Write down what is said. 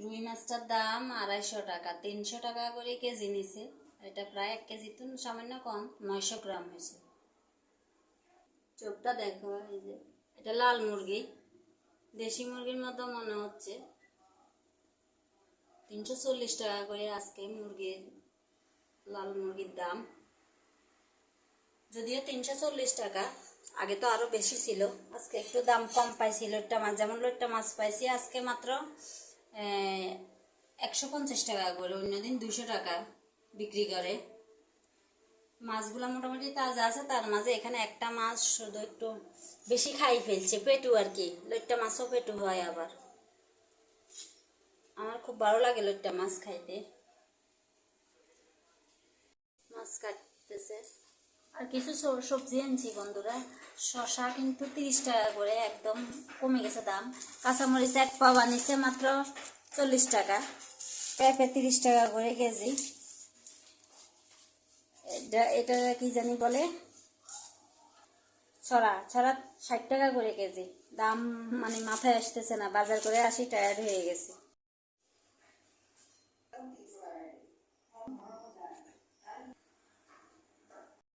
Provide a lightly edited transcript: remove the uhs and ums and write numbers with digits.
রুই মাছটার দাম 250 টাকা, 300 টাকা করে কেজি নিছে। এটা প্রায় 1 কেজি তো সামান্য কম, 900 গ্রাম হয়েছে। চোখটা দেখো, এই যে এটা লাল মুরগি, দেশি মুরগির মতো মনে হচ্ছে। 340 টাকা করে আজকে মুরগির, লাল মুরগির দাম। যদিও 340 টাকা, আগে তো আরো বেশি ছিল। আজকে একটু দাম কম পাইছি। লইট্টা মাছ, যেমন লইট্টা মাছ পাইছি আজকে মাত্র 150 টাকা করে, অন্যদিন 200 টাকা বিক্রি করে। মাছগুলো মোটামুটি তাজা আছে। তার মাঝে এখানে একটা মাছ শুধু একটু বেশি খাই ফেলছে, পেটু আর কি। লইট্টা মাছও পেটু হয় আবার। আমার খুব ভালো লাগে লইট্টা মাছ খাইতে। মাছ কাটতেছে। আর কিছু সবজি আনছি বন্ধুরা। শশা কিন্তু 30 টাকা করে, একদম কমে গেছে দাম। কাঁচামরিচ 1 পাওয়া নিচে মাত্র 40 টাকা। পেঁপে 30 টাকা করে কেজি। এটা কি জানি বলে, ছড়া ছড়া 60 টাকা করে কেজি। দাম মানে মাথায় আসতেছে না, বাজার করে আসি টায়ার্ড হয়ে গেছে।